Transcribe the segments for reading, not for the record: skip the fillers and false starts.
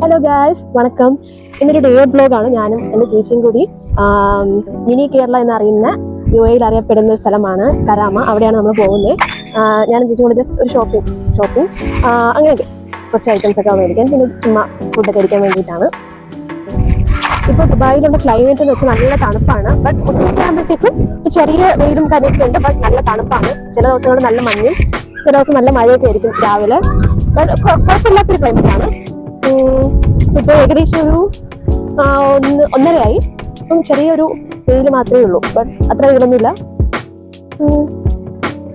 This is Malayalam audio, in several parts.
ഹലോ ഗായ്സ്, വണക്കം. ഇന്നൊരു ഡേ ബ്ലോഗാണ്. ഞാനും എൻ്റെ ചേച്ചിയും കൂടി മിനി കേരള എന്നറിയുന്ന UAE അറിയപ്പെടുന്ന ഒരു സ്ഥലമാണ് കരാമ. അവിടെയാണ് നമ്മൾ പോകുന്നത്. ഞാനും ചേച്ചിയും കൂടി ജസ്റ്റ് ഒരു ഷോപ്പിംഗ് അങ്ങനെയൊക്കെ കുറച്ച് ഐറ്റംസ് ഒക്കെ മേടിക്കാൻ, പിന്നെ ചുമ്മാ ഫുഡൊക്കെ കഴിക്കാൻ വേണ്ടിയിട്ടാണ്. ഇപ്പോൾ ദുബായിലുള്ള ക്ലൈമറ്റ് എന്ന് വെച്ചാൽ നല്ല തണുപ്പാണ്. ബട്ട് ഉച്ചയ്ക്ക് ആകുമ്പോഴത്തേക്കും ചെറിയ വെയിലും കാര്യമൊക്കെ ഉണ്ട്. ബട്ട് നല്ല തണുപ്പാണ്. ചില ദിവസങ്ങളിൽ നല്ല മഞ്ഞും, ചില ദിവസം നല്ല മഴയൊക്കെ ആയിരിക്കും രാവിലെ. ബട്ട് കുഴപ്പമില്ലാത്തൊരു ക്ലൈമറ്റാണ്. ഇപ്പോൾ ഏകദേശം ഒരു 1:30 അപ്പം ചെറിയൊരു വെയിൽ മാത്രമേ ഉള്ളൂ. ബട്ട് അത്ര വെയിലൊന്നുമില്ല.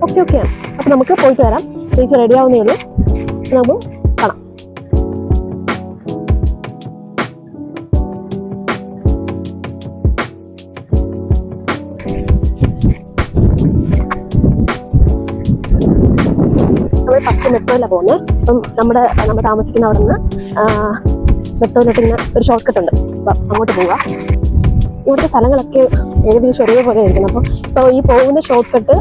ഓക്കെയാണ്. അപ്പം നമുക്ക് പോയിട്ട് വരാം. ചേച്ചി റെഡി ആവുന്നേ ഉള്ളൂ. നമുക്ക് കാണാം. നമ്മൾ ഫസ്റ്റ് മെട്രോയിലാണ് പോകുന്നത്. അപ്പം നമ്മൾ താമസിക്കുന്ന അവിടെ നിന്ന് മെട്രോയിലോട്ട് ഇങ്ങനെ ഒരു ഷോർട്ട് കട്ട് ഉണ്ട്. അപ്പം അങ്ങോട്ട് പോവുക. ഇവിടുത്തെ സ്ഥലങ്ങളൊക്കെ ഏകദേശം ഒരേപോലെ ആയിരിക്കണം. ഇപ്പോൾ ഈ പോകുന്ന ഷോർട്ട് കട്ട്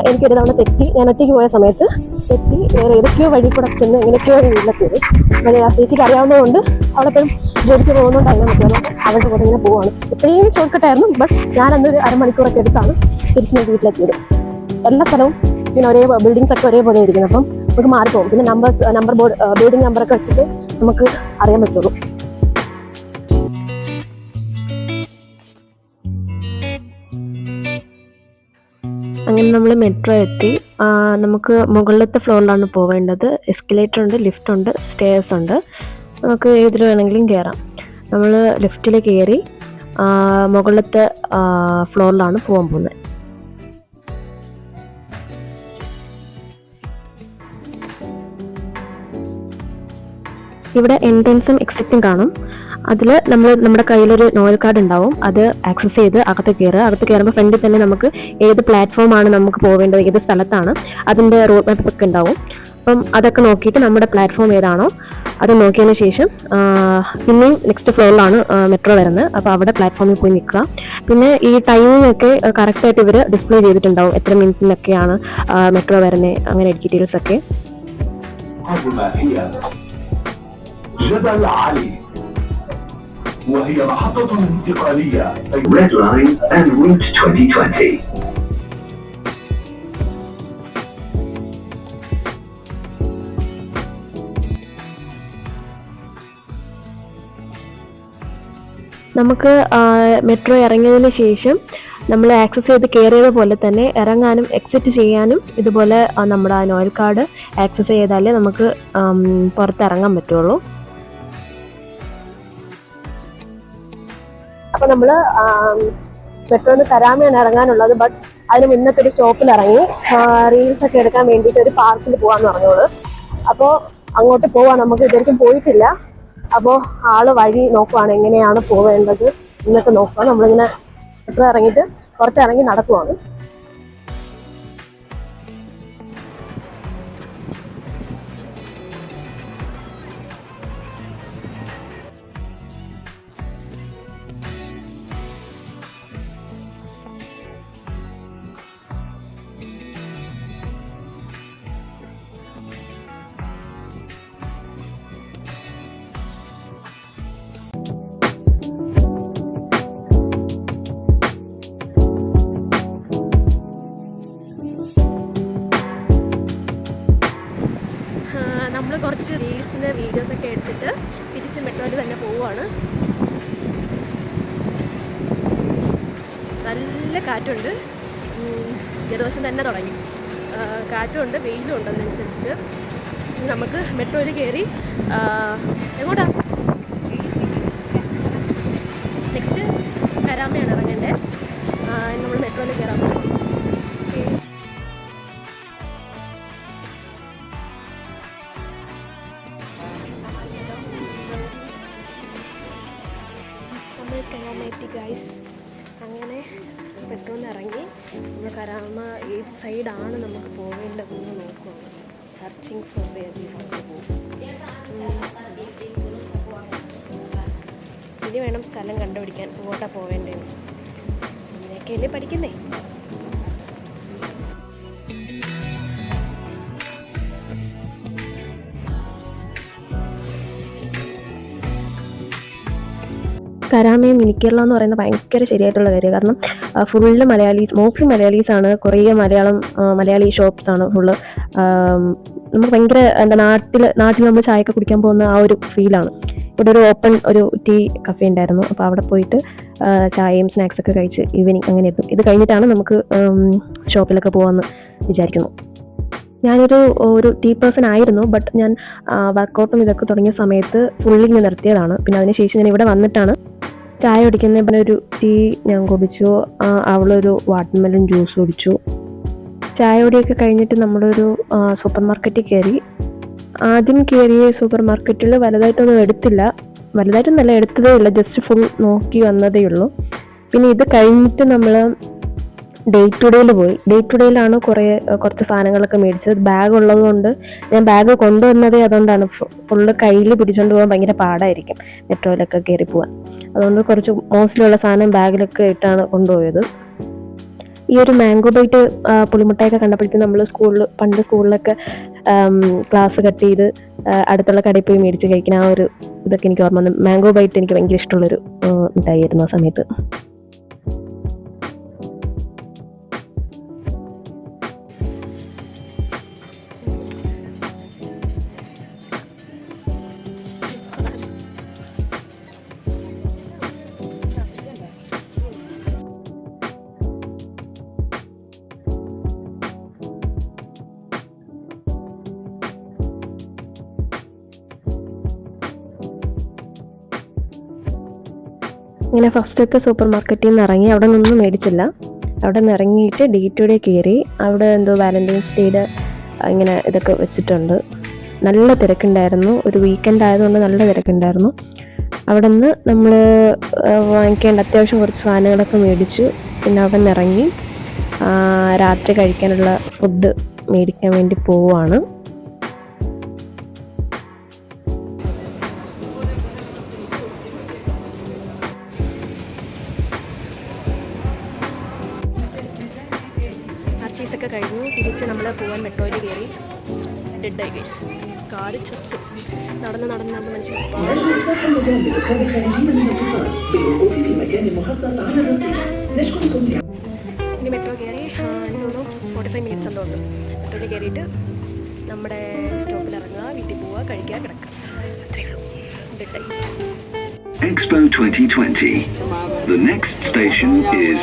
എനിക്കൊരു തവണ തെറ്റി. ഞാൻ ഒറ്റയ്ക്ക് പോയ സമയത്ത് തെറ്റി വേറെ ഏതൊക്കെയോ വഴി കൂടെ ചെന്ന് എങ്ങനെയൊക്കെയോ വീട്ടിലെത്തിയത്. അപ്പോൾ ആ ചേച്ചിക്ക് അറിയാവുന്നതുകൊണ്ട് അവളെപ്പോഴും ജോലിക്ക് പോകുന്നതുകൊണ്ടായിരുന്നു പറ്റുന്നത്. അവളുടെ കൂടെ ഇങ്ങനെ പോവാണ്. ഇത്രയും ഷോർട്ട് കട്ടായിരുന്നു. ബട്ട് ഞാനന്നൊരു അരമണിക്കൂറൊക്കെ എടുത്താണ് തിരിച്ച് ഞാൻ വീട്ടിലെത്തിയത്. എല്ലാ സ്ഥലവും ഇങ്ങനെ ഒരേ ബിൽഡിങ്സ് ഒക്കെ ഒരേപോലെ ഇരിക്കുന്നത്. അപ്പം നമുക്ക് മാറിപ്പോകും. പിന്നെ നമ്പർ ബോർഡ് ബിൽഡിംഗ് നമ്പറൊക്കെ വെച്ചിട്ട് നമുക്ക് അറിയാൻ പറ്റുള്ളൂ. അങ്ങനെ നമ്മൾ മെട്രോ എത്തി. നമുക്ക് മുകളിലത്തെ ഫ്ലോറിലാണ് പോവേണ്ടത്. എസ്കലേറ്റർ ഉണ്ട്, ലിഫ്റ്റ് ഉണ്ട്, സ്റ്റെയർസ് ഉണ്ട്. നമുക്ക് ഏതിൽ വേണമെങ്കിലും കയറാം. നമ്മൾ ലിഫ്റ്റിൽ കയറി മുകളിലത്തെ ഫ്ലോറിലാണ് പോകാൻ പോകുന്നത്. ഇവിടെ എൻട്രൻസും എക്സിറ്റും കാണും. അതിൽ നമ്മുടെ കയ്യിലൊരു നോയൽ കാർഡ് ഉണ്ടാവും. അത് ആക്സസ് ചെയ്ത് അകത്ത് കയറുമ്പോൾ ഫ്രണ്ടിൽ തന്നെ നമുക്ക് ഏത് പ്ലാറ്റ്ഫോമാണ് നമുക്ക് പോവേണ്ടത്, ഏത് സ്ഥലത്താണ് അതിൻ്റെ റോഡ് മാപ്പ് ഒക്കെ ഉണ്ടാവും. അപ്പം അതൊക്കെ നോക്കിയിട്ട് നമ്മുടെ പ്ലാറ്റ്ഫോം ഏതാണോ അത് നോക്കിയതിന് ശേഷം പിന്നെയും നെക്സ്റ്റ് ഫ്ലോറിലാണ് മെട്രോ വരുന്നത്. അപ്പോൾ അവിടെ പ്ലാറ്റ്ഫോമിൽ പോയി നിൽക്കുക. പിന്നെ ഈ ടൈമിംഗ് ഒക്കെ കറക്റ്റായിട്ട് ഇവർ ഡിസ്പ്ലേ ചെയ്തിട്ടുണ്ടാവും. എത്ര മിനിറ്റിനൊക്കെയാണ് മെട്രോ വരുന്നത്, അങ്ങനെ ഡീറ്റെയിൽസ് ഒക്കെ. جبل علي وهي محطة انتقالية Red Line and Route 2020. നമുക്ക് മെട്രോ ഇറങ്ങിയതിന് ശേഷം നമ്മൾ ആക്സസ് ചെയ്ത് കയറിയത് പോലെ തന്നെ ഇറങ്ങാനും എക്സിറ്റ് ചെയ്യാനും ഇതുപോലെ നമ്മുടെ നോയൽ കാർഡ് ആക്സസ് ചെയ്താലേ നമുക്ക് പുറത്തിറങ്ങാൻ പറ്റുള്ളൂ. അപ്പോൾ നമ്മൾ മെട്രോന്ന് കരാമയാണ് ഇറങ്ങാനുള്ളത്. ബട്ട് അതിന് മുന്നത്തെ ഒരു സ്റ്റോപ്പിൽ ഇറങ്ങി റീൽസ് ഒക്കെ എടുക്കാൻ വേണ്ടിയിട്ട് ഒരു പാർക്കിൽ പോകാമെന്ന് പറഞ്ഞോളൂ. അപ്പോൾ അങ്ങോട്ട് പോവാം. നമുക്ക് ഇതുവരെയും പോയിട്ടില്ല. അപ്പോൾ ആള് വഴി നോക്കുവാണ്, എങ്ങനെയാണ് പോവേണ്ടത് എന്നൊക്കെ നോക്കുക. നമ്മളിങ്ങനെ മെട്രോ ഇറങ്ങിയിട്ട് പുറത്തിറങ്ങി നടക്കുവാണ്. നമ്മൾ കുറച്ച് റീൽസിന് വീഡിയോസൊക്കെ എടുത്തിട്ട് തിരിച്ച് മെട്രോയിൽ തന്നെ പോവുകയാണ്. നല്ല കാറ്റുണ്ട്. ജലദോഷം തന്നെ തുടങ്ങി. കാറ്റുണ്ട്, വെയിലും ഉണ്ട്. അതിനനുസരിച്ചിട്ട് നമുക്ക് മെട്രോയിൽ കയറി എങ്ങോട്ടാ നെക്സ്റ്റ് കരാമയാണ് ഇറങ്ങേണ്ടത്. നമ്മൾ മെട്രോയിൽ കയറാൻ പോകും. കരാമയെത്തി ഗൈസ്. അങ്ങനെ മെട്രോന്ന് ഇറങ്ങി നമ്മൾ കരാമ ഏത് സൈഡാണ് നമുക്ക് പോവേണ്ടതെന്ന് നോക്കുക. സെർച്ചിങ് ഫോർ ദ ഇനി വേണം സ്ഥലം കണ്ടുപിടിക്കാൻ, എങ്ങോട്ടാണ് പോവേണ്ടത്. ഇങ്ങനെയൊക്കെയല്ലേ പഠിക്കുന്നേ. കരാമയും മിനി കേരള എന്ന് പറയുന്നത് ഭയങ്കര ശരിയായിട്ടുള്ള കാര്യം. കാരണം ഫുള്ള് മലയാളീസ്, മോസ്റ്റ്ലി മലയാളീസാണ്. കുറേ മലയാളി ഷോപ്സാണ് ഫുള്ള്. നമുക്ക് ഭയങ്കര നാട്ടിൽ നമ്മൾ ചായയൊക്കെ കുടിക്കാൻ പോകുന്ന ആ ഒരു ഫീലാണ്. ഇവിടെ ഒരു ഓപ്പൺ ഒരു ടീ കഫേ ഉണ്ടായിരുന്നു. അപ്പോൾ അവിടെ പോയിട്ട് ചായയും സ്നാക്സൊക്കെ കഴിച്ച് ഈവനിങ് അങ്ങനെ എത്തും. ഇത് കഴിഞ്ഞിട്ടാണ് നമുക്ക് ഷോപ്പിലൊക്കെ പോകാമെന്ന് വിചാരിക്കുന്നു. ഞാനൊരു ടീ പേഴ്സൺ ആയിരുന്നു. ബട്ട് ഞാൻ വർക്കൗട്ടും ഇതൊക്കെ തുടങ്ങിയ സമയത്ത് ഫുള്ളിങ് നിർത്തിയതാണ്. പിന്നെ അതിനുശേഷം ഞാൻ ഇവിടെ വന്നിട്ടാണ് ചായ കുടിക്കുന്നത്. പിന്നെ ഒരു ടീ ഞാൻ കുടിച്ചു. അവളൊരു വാട്ടർമെലൺ ജ്യൂസ് കുടിച്ചു. ചായ കുടിയൊക്കെ കഴിഞ്ഞിട്ട് നമ്മളൊരു സൂപ്പർ മാർക്കറ്റിൽ കയറി. ആദ്യം കയറിയ സൂപ്പർ മാർക്കറ്റിൽ വലുതായിട്ടൊന്നും വലുതായിട്ടൊന്നല്ല എടുത്തതേ ഇല്ല, ജസ്റ്റ് ഫുൾ നോക്കി വന്നതേ ഉള്ളൂ. പിന്നെ ഇത് കഴിഞ്ഞിട്ട് നമ്മൾ ഡേ ടു ഡേയിൽ പോയി. ഡേ ടു ഡേയിലാണ് കുറച്ച് സാധനങ്ങളൊക്കെ മേടിച്ചത്. ബാഗ് ഉള്ളത് കൊണ്ട് ഞാൻ ബാഗ് കൊണ്ടുവന്നതേ അതുകൊണ്ടാണ്. ഫുള്ള് കയ്യിൽ പിടിച്ചുകൊണ്ട് പോകാൻ ഭയങ്കര പാടായിരിക്കും മെട്രോയിലൊക്കെ കയറി പോകാൻ. അതുകൊണ്ട് കുറച്ച് മോസ്റ്റ്ലിയുള്ള സാധനം ബാഗിലൊക്കെ ഇട്ടാണ് കൊണ്ടുപോയത്. ഈ ഒരു മാംഗോ ബൈറ്റ് പുളിമുട്ടായൊക്കെ കണ്ടപ്പോഴത്തേക്കും നമ്മൾ പണ്ട് സ്കൂളിലൊക്കെ ക്ലാസ് കട്ട് ചെയ്ത് അടുത്തുള്ള കടയിൽ പോയി മേടിച്ച് കഴിക്കുന്ന ആ ഒരു ഇതൊക്കെ എനിക്ക് ഓർമ്മ വന്നു. മാംഗോ ബൈറ്റ് എനിക്ക് ഭയങ്കര ഇഷ്ടമുള്ളൊരു മിഠായിരുന്നു ആ സമയത്ത്. ഇങ്ങനെ ഫസ്റ്റത്തെ സൂപ്പർ മാർക്കറ്റിൽ നിന്ന് ഇറങ്ങി അവിടെ നിന്നൊന്നും മേടിച്ചില്ല. അവിടെ നിന്ന് ഇറങ്ങിയിട്ട് ഡേ ടു ഡേ കയറി. അവിടെ എന്തോ വാലന്റൈൻസ് ഡേയുടെ ഇങ്ങനെ ഇതൊക്കെ വെച്ചിട്ടുണ്ട്. നല്ല തിരക്കുണ്ടായിരുന്നു. ഒരു വീക്കെൻഡ് ആയതുകൊണ്ട് നല്ല തിരക്കുണ്ടായിരുന്നു. അവിടെ നിന്ന് നമ്മൾ വാങ്ങിക്കേണ്ട അത്യാവശ്യം കുറച്ച് സാധനങ്ങളൊക്കെ മേടിച്ചു. പിന്നെ അവിടെ നിന്ന് ഇറങ്ങി രാത്രി കഴിക്കാനുള്ള ഫുഡ് മേടിക്കാൻ വേണ്ടി പോവുകയാണ്. പർച്ചേസൊക്കെ കഴിഞ്ഞു. തിരിച്ച് നമ്മൾ പോകാൻ മെട്രോയിൽ കയറി. ഡെഡായി ഗൈസ്. കാറ് ചത്തു. നടന്ന് മനുഷ്യൻ. ഇനി മെട്രോ കയറി എനിക്ക് തോന്നുന്നു 45 മിനിറ്റ്സ് എന്തോ ഉണ്ട്. മെട്രോയിൽ കയറിയിട്ട് നമ്മുടെ സ്റ്റോപ്പിൽ ഇറങ്ങുക, വീട്ടിൽ പോവുക, കഴിക്കുക, കിടക്കുക. അത്രയേ ഉള്ളൂ. ഡെഡായി. Expo 2020. The next station is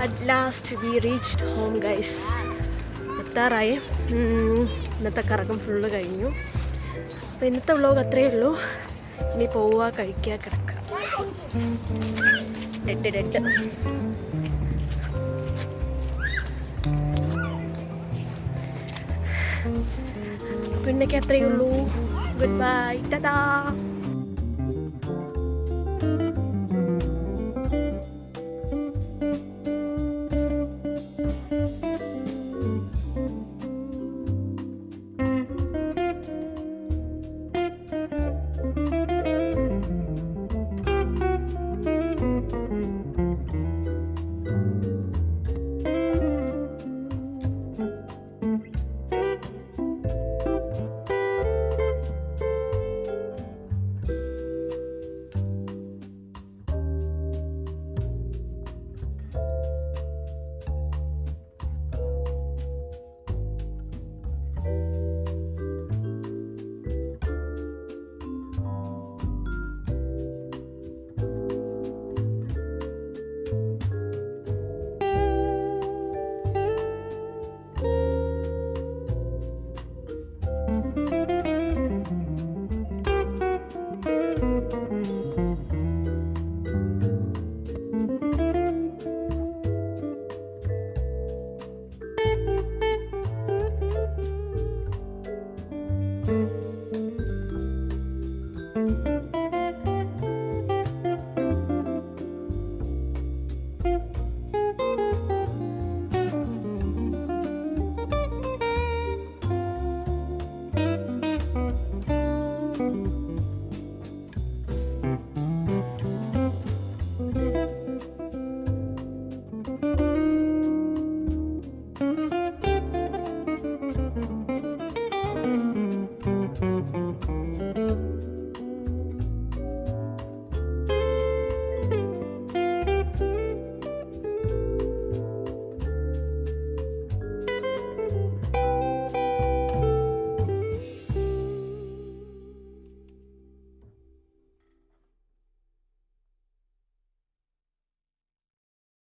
At last we reached home guys. എത്താറായി. ഇന്നത്തെ കറക്കം ഫുള്ള് കഴിഞ്ഞു. അപ്പോൾ ഇന്നത്തെ വ്ലോഗ് അത്രയേ ഉള്ളൂ. ഇനി പോവുക, കഴിക്കുക, കിടക്കുക. ഡെഡ്. അപ്പോൾ ഇന്നൊക്കെ അത്രയേ ഉള്ളൂ. Good bye, Tata.